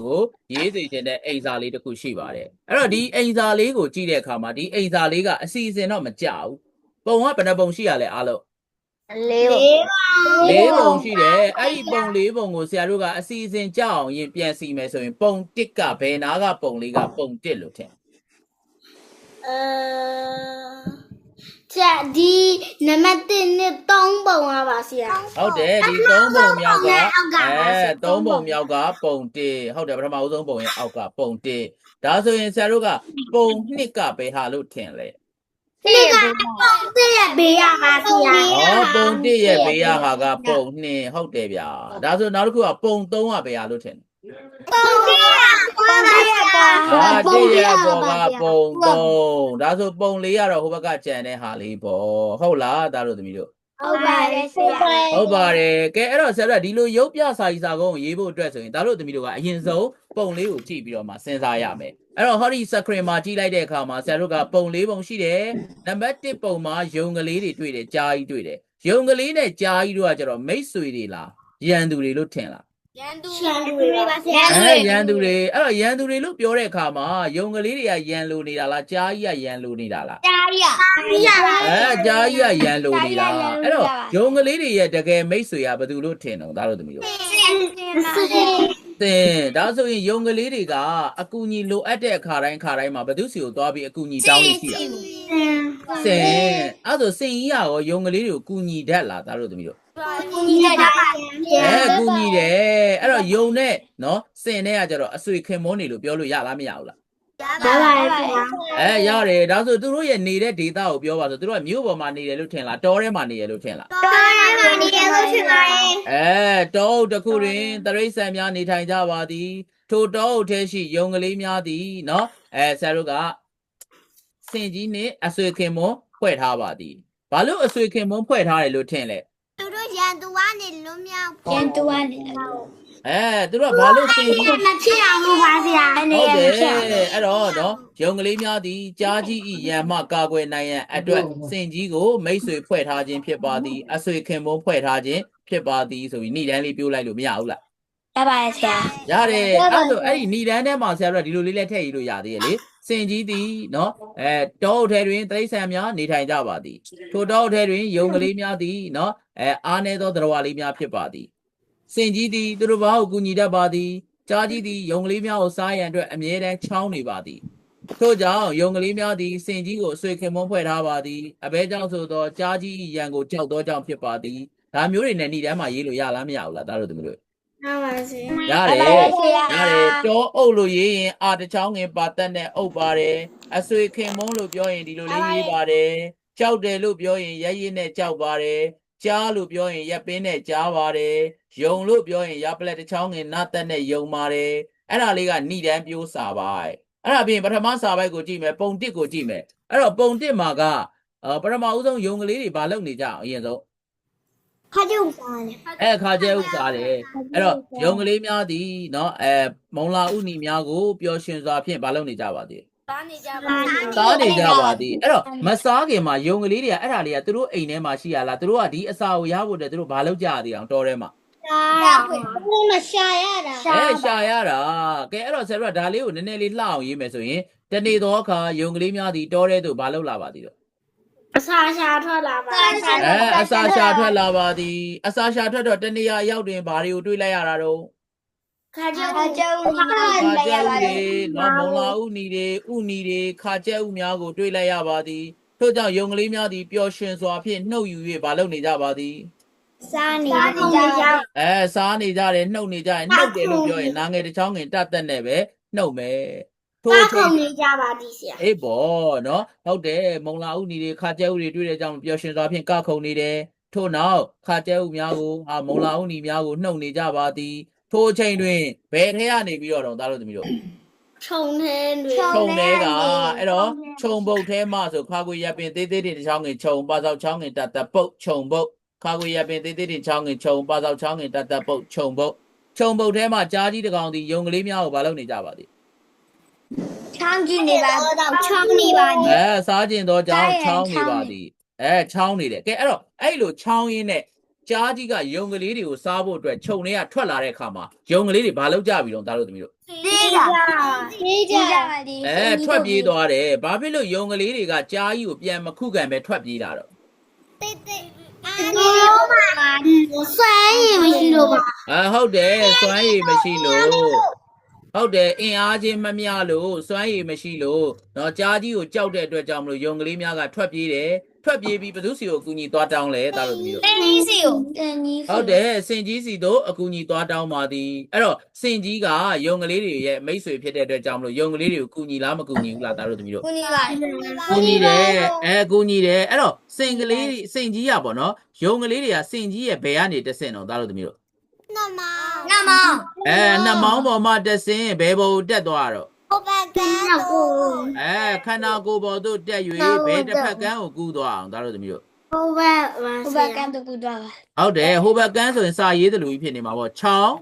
ကိုရေးစေချင်တဲ့အိမ်စာလေးတစ်ခုရှိပါတယ်အဲ့တော့ဒီအိမ်စာလေးကိုကြည့်တဲ့အခါမှာဒီအိမ်စာလေးကအစီအစဉ်တော့မကြဘူးပုံကဘယ်နှပုံရှိရလဲအားလုံး၄ပုံရှိတယ်အဲ့ဒီပုံ၄ပုံကိုဆရာတို့ကအစီအစဉ်ကြအောင်ရင်ပြန်စီမယ်ဆိုရင်ပုံ1ကဘယ်နာကပုံလေးကပုံ1လို့ထင်ဆရာဒီနံပါတ်1နဲ့3ပုံပါပါဆရာဟုတ်တယ်ဒီ3ပုံမြောက်က3ပုံမြောက်ကပုံ1ဟုတ်တယ်ပထမဦးဆုံးပုံရဲ့အောက်ကပုံ1ဒါဆိုရင်ဆရာတို့ကပုံ2ကဘယ်ဟာလို့ထင်လဲဒီကပုံ1ရဲ့ဘေးရပါဆရာပုံ1ရဲ့ဘေးရဟာကပုံ2ဟုတ်တယ်ဗျာဒါဆိုနောက်တစ်ခုကပုံ3ကဘယ်ဟာလို့ထင်ပုံ1ရဲ့ပေါ်ကပုံ1ရဲ့ပေါ်ကပုံ3ဒါဆိုပုံ4ကတော့ဟိုဘက်ကကြံတဲ့ဟာလေးပေါ့ဟုတ်လားဒါတို့သမီးတို့ဟုတ်ပါတယ်ဆရာဟုတ်ပါတယ်ကဲအဲ့တော့ဆရာတို့ဒီလိုရုပ်ပြစာကြီးစာကုန်းကိုရေးဖို့အတွက်ဆိုရင်ဒါတို့သမီးတို့ကအရင်ဆုံးပုံလေးကိုကြည့်ပြီးတော့မှစဉ်းစားရမယ်အဲ့တော့ဟောဒီ screen မှာကြည့်လိုက်တဲ့အခါမှာဆရာတို့ကပုံ၄ပုံရှိတယ်နံပါတ်1ပုံမှာယုံကလေးတွေတွေ့တယ်ကြားကြီးတွေ့တယ်ယုံကလေးနဲ့ကြားကြီးတို့ကကျတော့မိတ်ဆွေတွေလားရန်သူတွေလို့ထင်လားရန်သူတွေပါဆရာရန်သူတွေအဲ့တော့ရန်သူတွေလို့ပြောတဲ့အခါမှာယုံကလေးတွေကရန်လိုနေတာလားကြားကြီးကရန်လိုနေတာလားကြားကြီးကကြားကြီးကရန်လိုနေတာအဲ့တော့ယုံကလေးတွေရဲ့တကယ်မိတ်ဆွေကဘယ်သူလို့ထင်တော့ဒါတို့သမီးတို့ဒါဆိုရင်ယုံကလေးတွေကအကူညီလိုအပ်တဲ့အခါတိုင်းမှာဘယ်သူစီကိုသွားပြီးအကူညီတောင်းနေရှိတာအဲ့ဆိုစင်ကြီးရောယုံကလေးတွေကိုကူညီတတ်လားဒါတို့သမီးတို့ကူညီတတ်ပါကူညီတယ်အဲ့တော့ယုံနဲ့နော်စင်နဲ့ကကျတော့အဆွေခင်မွန်းနေလို့ပြောလို့ရလားမရဘူးလားရပါတယ်ဆရာရတယ်ဒါဆိုသူတို့ရဲ့နေတဲ့ဒေတာကိုပြောပါဆိုသူတို့ကမြို့ပေါ်မှာနေတယ်လို့ထင်လားတောထဲမှာနေတယ်လို့ထင်လားတောထဲမှာနေတယ်လို့ထင်ပါတယ်တောအုပ်တစ်ခုတွင်တရိษံများနေထိုင်ကြပါသည်ထိုတောအုပ်ထဲရှိယုံကလေးများသည်နော်ဆရာတို့ကစင်ကြီးနဲ့အဆွေခင်မွန်းဖွဲ့ထားပါသည်ဘာလို့အဆွေခင်မွန်းဖွဲ့ထားတယ်လို့ထင်လဲသူတို့ရန်သူကနေလွတ်မြောက်ရန်သူကနေသူတို့ကဘာလို့စင်ကြီးမဖြစ်အောင်လို့ပါဆရာဟုတ်တယ်အဲ့တော့နော်ယုံကလေးများသည်ကြားကြီးဤရန်မှကာကွယ်နိုင်ရန်အတွက်စင်ကြီးကိုမိတ်ဆွေဖွဲ့ထားခြင်းဖြစ်ပါသည်အဆွေခင်မွန်းဖွဲ့ထားခြင်းဖြစ်ပါသည်ဆိုပြီးဏ္ဍန်လေးပြောလိုက်လို့မရဘူးလားရပါတယ်ဆရာရတယ်အဲ့ဆိုအဲ့ဒီဏ္ဍန်ထဲမှာဆရာတို့ကဒီလိုလေးလည်းထည့်ရေးလို့ရသေးရဲ့လေစင်ကြီးသည်နော်တောအုပ်ထဲတွင်တိရစ္ဆာန်များနေထိုင်ကြပါသည်ထိုတောအုပ်ထဲတွင်ယုံကလေးများသည်နော်အားနည်းသောသတ္တဝါလေးများဖြစ်ပါသည်စင်ကြီးသည်သူတို့ဘာကိုကူညီတတ်ပါသည်ကြားကြီးသည်ယုံကလေးများကိုစားရန်အတွက်အမြဲတမ်းချောင်းနေပါသည်ထို့ကြောင့်ယုံကလေးများသည်စင်ကြီးကိုအဆွေခင်မွန်းဖွဲ့ထားပါသည်အဘဲကြောင့်ဆိုသောကြားကြီးရန်ကိုကြောက်သောကြောင့်ဖြစ်ပါသည်ဒါမျိုးတွေနဲ့ဏ္ဍန်မှာရေးလို့ရလားမရဘူးလားဒါတို့သမီးတို့ဟုတ်ပါစေရတယ်တောအုပ်လို့ရေးရင်အာတချောင်းငင်ပါတက်နဲ့အုပ်ပါတယ်အဆွေခင်မုန်းလို့ပြောရင်ဒီလိုလေးရေးပါတယ်ကြောက်တယ်လို့ပြောရင်ရဲရဲနဲ့ကြောက်ပါတယ်ကြားလို့ပြောရင်ရပ်ပင်းနဲ့ကြားပါတယ်ယုံလို့ပြောရင်ရပလက်တချောင်းငင်နာတက်နဲ့ယုံပါတယ်အဲ့ဒါလေးကဏ္ဍန်ပြိုးစာပိုက်အဲ့ဒါပြင်ပထမစာပိုက်ကိုကြည့်မယ်ပုံ1ကိုကြည့်မယ်အဲ့တော့ပုံ1မှာကပထမဦးဆုံးယုံကလေးတွေဘာလုပ်နေကြအောင်အရင်ဆုံးခါကျုပ်စားတယ်ခါကျဲဥစားတယ်အဲ့တော့ယုံကလေးများသည်နော်မုံလာဥနီများကိုပျော်ရွှင်စွာဖြင့်မလုပ်နေကြပါသေးစားနေကြပါသည်အဲ့တော့မစားခင်မှာယုံကလေးတွေကအဲ့ဒါလေးကသူတို့အိမ်ထဲမှာရှိရလားသူတို့ကဒီအစာကိုရဖို့တည်းသူတို့ဘာလုပ်ကြရသေးအောင်တောထဲမှာရှာရတာရှာရတာကဲအဲ့တော့ဆရာတို့ကဒါလေးကိုနည်းနည်းလေးလှအောင်ရေးမယ်ဆိုရင်တနေ့သောအခါယုံကလေးများသည်တောထဲသို့ဘာလုပ်လာပါသည်တော့အစာရှာထွက်လာပါအစာရှာထွက်လာပါသည်အစာရှာထွက်တော့တနေရာရောက်တွင်ဘာတွေကိုတွေးလိုက်ရတာတော့ခါကျဲဥနော်မုံလာဥနီတွေခါကျဲဥများကိုတွေးလိုက်ရပါသည်ထို့ကြောင့်ယုံကလေးများသည်ပျော်ရွှင်စွာဖြင့်နှုတ်ယူ၍ဘာလုပ်နေကြပါသည်စားနေကြစားနေကြတယ်နှုတ်နေကြရင်နှုတ်တယ်လို့ပြောရင်နာငယ်တစ်ချောင်းငင်တတ်တက်နဲ့ပဲနှုတ်မယ်ခုန်နေကြပါသည်ဆရာအေးပေါ့နော်ဟုတ်တယ်မုံလာဥနီတွေခါကျဲဥတွေတွေ့တဲ့ကြောင့်ပျော်ရွှင်စွာဖြင့်ကခုန်နေတယ်ထို့နောက်ခါကျဲဥများကိုမုံလာဥနီများကိုနှုတ်နေကြပါသည်ထိုအချိန်တွင်ဘယ်ထဲကနေပြီးတော့သားတို့သမီးတို့ခြုံထဲကအဲ့တော့ခြုံပုတ်ထဲမှာဆိုခါကိုရပ်ပင်သေးသေးတင်တစ်ချောင်းငင်ခြုံပါဆောက်ချောင်းငင်တတ်တပုတ်ခြုံပုတ်ခါကိုရပ်ပင်သေးသေးတင်ချောင်းငင်ခြုံပါဆောက်ချောင်းငင်တတ်တပုတ်ခြုံပုတ်ထဲမှာကြားကြီးတကောင်ဒီယုံကလေးများကိုဘာလုပ်နေကြပါသည်ချောင်းကြည့်နေပါချောင်းနေပါစားကျင်တော့ကြောင်းချောင်းနေပါသည်ချောင်းနေတယ်ကဲအဲ့တော့အဲ့လိုချောင်းရင်းနဲ့ ကြားကြီးကယုံကလေးတွေကိုစားဖို့အတွက်ခြုံတွေကထွက်လာတဲ့အခါမှာယုံကလေးတွေဘာလုပ်ကြပြီတော့သားတို့သမီးတို့ သေးကြပါဒီ ထွက်ပြေးသွားတယ်ဘာဖြစ်လို့ယုံကလေးတွေကကြားကြီးကိုပြန်မခုခံပဲထွက်ပြေးလာတော့ တိတ်တိတ်အားလုံးပါစွမ်းရည်မရှိလို့ပါ ဟုတ်တယ်စွမ်းရည်မရှိလို့ဟုတ်တယ်အင်အားချင်းမမျှလို့စွမ်းရည်မရှိလို့เนาะကြားကြီးကိုကြောက်တဲ့အတွက်ကြောင့်မလို့ယုံကလေးများကထွက်ပြေးတယ်ထွက်ပြေးပြီးဘသူစီကိုအကူညီသွားတောင်းလဲသားတို့သမီးတို့ တင်းကြီးစီကိုတင်းကြီး ဟုတ်တယ်စင်ကြီးစီတို့အကူညီသွားတောင်းပါသည်အဲ့တော့စင်ကြီးကယုံကလေးတွေရဲ့မိတ်ဆွေဖြစ်တဲ့အတွက်ကြောင့်မလို့ယုံကလေးတွေကိုကူညီလားမကူညီဘူးလားသားတို့သမီးတို့ ကိုကြီးပါ ကူညီတယ်ကူညီတယ်အဲ့တော့စင်ကြီးရပေါ့နော်ယုံကလေးတွေကစင်ကြီးရဲ့ဘယ်ကနေတက်ဆင်တော့သားတို့သမီးတို့ နမနှစ်မောင်း ပေါ်မှာတက်ဆင်ဘယ်ပေါ်တက်သွားတော့ ဟိုဘက်ကန်းကို ခန္ဓာကိုယ်ပေါ်သို့တက်၍ဘယ်တစ်ဖက်ကန်းကိုကူးသွားအောင်သားတို့သမီးတို့ ဟိုဘက်ကန်းတူတော့ ဟုတ်တယ်ဟိုဘက်ကန်းဆိုရင်စာရေးသလိုကြီးဖြစ်နေမှာပေါ့ချောင်း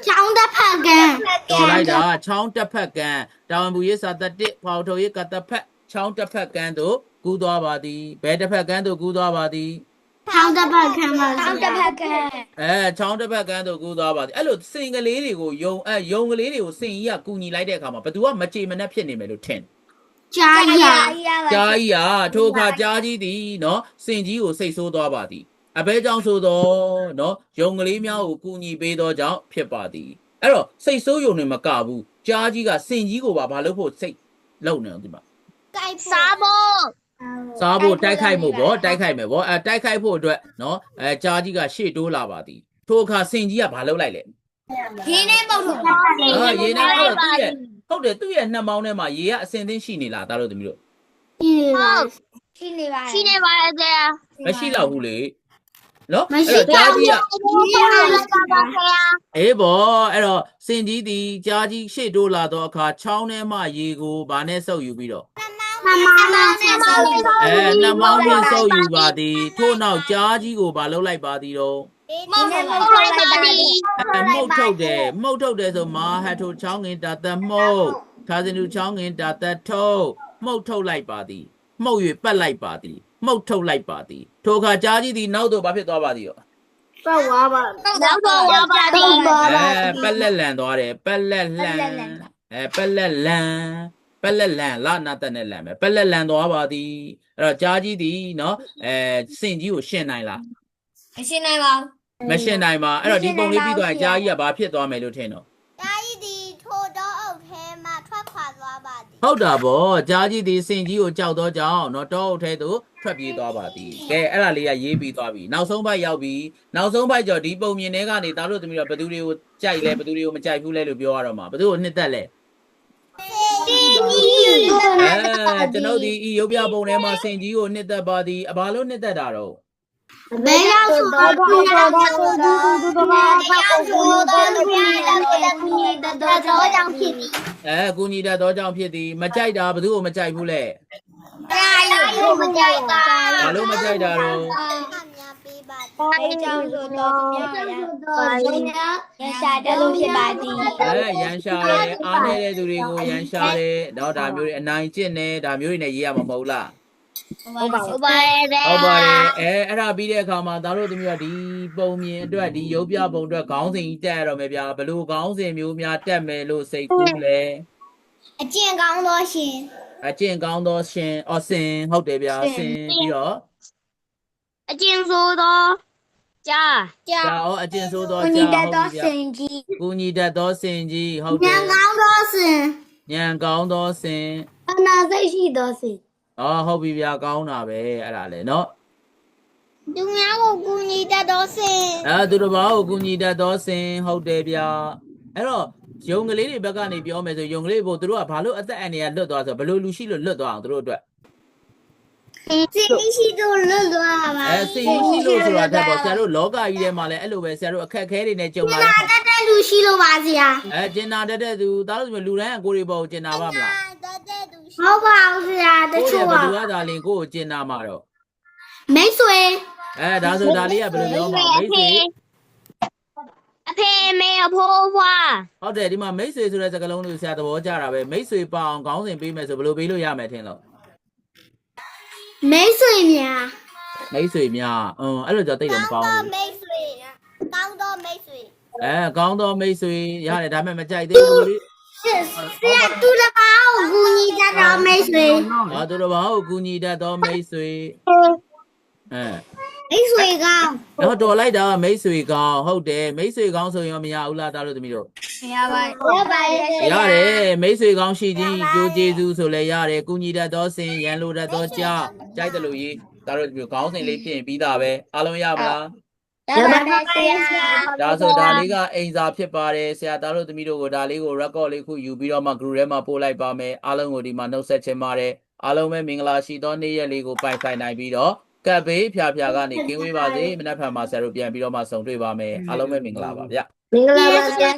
ချောင်းတစ်ဖက်ကန်း တော်လိုက်တာချောင်းတစ်ဖက်ကန်းတာဝန်ဘူးရေးစာတတစ်ဖောက်ထုတ်ရေးကတဖက်ချောင်းတစ်ဖက်ကန်းတို့ကူးသွားပါသည်ဘယ်တစ်ဖက်ကန်းတို့ကူးသွားပါသည် ချောင်းတစ်ဖက်ကန်းပါချောင်းတစ်ဖက်ကန်း ချောင်းတစ်ဖက်ကန်းတို့ကူးသွားပါသည်အဲ့လိုစင်ကလေးတွေကိုယုံကလေးတွေကိုစင်ကြီးကကူညီလိုက်တဲ့အခါမှာဘသူကမကြေမနက်ဖြစ်နေမယ်လို့ထင် ကြားရ ကြားကြီးဟာထိုအခါကြားကြီးသည်နော်စင်ကြီးကိုစိတ်ဆိုးသွားပါသည်အဘဲကြောင့်ဆိုတော့နော်ယုံကလေးများကိုကူညီပေးသောကြောင့်ဖြစ်ပါသည်အဲ့တော့စိတ်ဆိုးယုံနေမကဘူးကြားကြီးကစင်ကြီးကိုပါလို့ဖို့စိတ်လုံနေအောင်ဒီမှာ စားဖို့ စားဖို့တိုက်ခိုက်မှုပေါ့တိုက်ခိုက်မယ်ပေါ့တိုက်ခိုက်ဖို့အတွက်နော်ကြားကြီးကရှေ့တိုးလာပါသည်ထိုအခါစင်ကြီးကဘာလုပ်လိုက်လဲ ရင်းနေပုတ်လို့ ရေနဲ့ဟုတ်တယ်သူ့ရဲ့နှမောင်းထဲမှာရေကအစင်သင်းရှိနေလားသားတို့သမီးတို့ ရှိနေပါရဲ့ဆရာ မရှိတော့ဘူးလေနော် မရှိ ကြားကြီးက ပါဆရာ အေးပေါ့အဲ့တော့စင်ကြီးဒီကြားကြီးရှေ့တိုးလာတော့အခါချောင်းထဲမှာရေကိုဗာနဲ့စုပ်ယူပြီးတော့ နှမောင်းနဲ့ နှမောင်းနဲ့စုပ်ယူပါသည်ထို့နောက်ကြားကြီးကိုဗာလှုပ်လိုက်ပါသည်တော့ မုတ်လိုက်ပါဒီ မှုတ်ထုတ်တယ်ဆိုမာဟတ်ထိုချောင်းငင်တာတမှုတ်သာစင်သူချောင်းငင်တာတထုတ်မှုတ်ထုတ်လိုက်ပါသည်မှုတ်၍ပတ်လိုက်ပါသည်မှုတ်ထုတ်လိုက်ပါသည်ထိုအခါကြားကြီးသည်နောက်တော့ဘာဖြစ်သွားပါသည်ရော တော့ဝါပါတော့ဝါပါဒီ ပက်လက်လန်သွားတယ်ပက်လက်လန်ပက်လက်လန်လာနာတနဲ့လန်ပဲပက်လက်လန်သွားပါသည်အဲ့တော့ကြားကြီးသည်နော်စင်ကြီးကိုရှင်းနိုင်လား မရှင်းနိုင်ပါဘူး မရှင်းနိုင်ပါအဲ့တော့ဒီပုံလေးပြီးသွားရင်ကြားကြီးကဘာဖြစ်သွားမယ်လို့ထင်တော့ တာကြီးဒီထိုတော့အုပ်ထဲမှာထွက်ခွာသွားပါသည် ဟုတ်တာဗောကြားကြီးဒီစင်ကြီးကိုကြောက်တော့ကြောင်းเนาะတောအုပ်ထဲသို့ထွက်ပြေးသွားပါသည်ကဲအဲ့ဒါလေးကရေးပြီးသွားပြီနောက်ဆုံးဘက်ရောက်ပြီနောက်ဆုံးဘက်ကျတော့ဒီပုံမြင်ထဲကနေသားတို့သမီးတော့ဘသူတွေကိုကြိုက်လဲဘသူတွေကိုမကြိုက်ဘူးလဲလို့ပြောရတော့မှာဘသူကိုနှစ်သက်လဲကျွန်တော်ဒီရုပ်ပြပုံထဲမှာစင်ကြီးကိုနှစ်သက်ပါသည်ဘာလို့နှစ်သက်တာတော့ ဘယ်ရောက်ဆိုတော့ဒီတော့ကြောင့်ဖြစ်ပြီ ကူညီတတ်သောကြောင့်ဖြစ်သည်မကြိုက်တာဘသူကိုမကြိုက်ဘူးလဲ တိုင်းမကြိုက်တာ ဘာလို့မကြိုက်တာတော့ အဲကြောင့်ဆိုတော့သူများရရှာတယ်လို့ဖြစ်ပါသည် ရန်ရှာတယ်အားနေတဲ့သူတွေကိုရန်ရှာတယ်တော့ဒါမျိုးတွေအနိုင်ကျင့်နေဒါမျိုးတွေနဲ့ရေးရမှာမဟုတ်လား ဟုတ်ပါရဲ့ ဟုတ်ပါတယ်အဲ့ဒါပြီးတဲ့အခါမှာသားတို့သမီးကဒီပုံမြင်အတွက်ဒီရုပ်ပြပုံအတွက်ခေါင်းစဉ်ကြီးတက်ရတော့မယ်ဗျာဘလို့ခေါင်းစဉ်မျိုးများတက်မယ်လို့စိတ်ကူးလဲ အကျင့်ကောင်းသောရှင် အကျင့်ကောင်းသောရှင်စင်ဟုတ်တယ်ဗျာစင်ပြီးတော့ အကျင့်ဆိုသောကြာ အကျင့်ဆိုသော ကိုညီတတ်သောစင်ကြီး ကိုညီတတ်သောစင်ကြီးဟုတ်တ ဉာ ယ် ဏ်ကောင်းသောစင် ဉာဏ်ကောင်းသောစင် အနာစိတ်ရှိသောစင် ဟုတ်ပြီဗျာကောင်းတာပဲအဲ့ဒါလေနော် သူများကိုကူညီတတ်သောစင် သူတစ်ပါးကိုကူညီတတ်သောစင်ဟုတ်တယ်ဗျာအဲ့တော့ယုံကလေးတွေဘက်ကနေပြောမယ်ဆိုယုံကလေးကိုသူတို့ကဘာလို့အသက်အန္တရာယ်လွတ်သွားဆိုဘလို့လူရှိလို့လွတ်သွားအောင်သူတို့အတွက် စင်ရှိတို့လွတ်သွားပါ စင်ရှိလို့ဆိုတာတက်ပေါ့ဆရာတို့လောကကြီးထဲမှာလည်းအဲ့လိုပဲဆရာတို့အခက်ခဲတွေနဲ့ကြုံလာတယ် တတ်တဲ့လူရှိလို့ပါဆရာ ကျင်နာတတ်တဲ့သူဒါလို့ဆိုလူတိုင်းကကိုယ်တွေပေါ့ကျင်နာပါမလား ဟုတ်ပါဘူးဆရာတချို့ ဘယ် က သူကဒါလင်ကိုယ်ကိုကျင်နာမှာတော့ မိတ်ဆွေ ဒါဆိုဒါလေးကဘယ်လိုပြောမှာမိတ်ဆွေ အဖေမေအဖိုးဖွား ဟုတ်တယ်ဒီမှာမိတ်ဆွေဆိုတဲ့စကားလုံးလေးဆရာသဘောကျတာပဲမိတ်ဆွေပါအောင်ခေါင်းစဉ်ပေးမယ်ဆိုဘယ်လိုပေးလို့ရမယ်ထင်လို့ မိတ်ဆွေများ မိတ်ဆွေများအဲ့လိုကြောင့်တိတ်တော့မကောင်းဘူး မိတ်ဆွေကောင်းတော့မိတ်ဆွေ ကောင်းသောမိတ်ဆွေရတယ်ဒါပေမဲ့မကြိုက်သေးဘူးလေ ဆရာတူတပါကိုကူညီတတ်တော့မိတ်ဆွေ သူတို့ဘာကိုကူညီတတ်သောမိတ်ဆွေမိတ်ဆွေကောင်း တော့တော်လိုက်တာမိတ်ဆွေကောင်းဟုတ်တယ်မိတ်ဆွေကောင်းဆိုရင်မရဘူးလားတားလို့သမီးတို့ ရပါတယ် ရတယ်မိတ်ဆွေကောင်းရှိခြင်းကြိုးကျေးဇူးဆိုလဲရတယ်ကူညီတတ်သောစင်ရန်လိုတတ်သောကြားကြိုက်တယ်လို့ရေးတားလို့ဒီခေါင်းစဉ်လေးပြင်ပြီးသားပဲအားလုံးရပါလား ရပါတယ်ဆရာ ဒါဆိုဒါလေးကအိမ်စာဖြစ်ပါတယ်ဆရာသားတို့သမီးတို့ကိုဒါလေးကို record လေးခုယူပြီးတော့မှ group ထဲမှာပို့လိုက်ပါမယ်အားလုံးကိုဒီမှာနှုတ်ဆက်ချင်ပါတယ်အားလုံးပဲမင်္ဂလာရှိသောနေ့ရက်လေးကိုပိုင်ဆိုင်နိုင်ပြီးတော့ကပ်ဘေးဖြာဖြာကနေကင်းဝေးပါစေမနက်ဖြန်မှာဆရာတို့ပြန်ပြီးတော့မှဆုံတွေ့ပါမယ်အားလုံးပဲမင်္ဂလာပါဗျ မင်္ဂလာပါဆရာ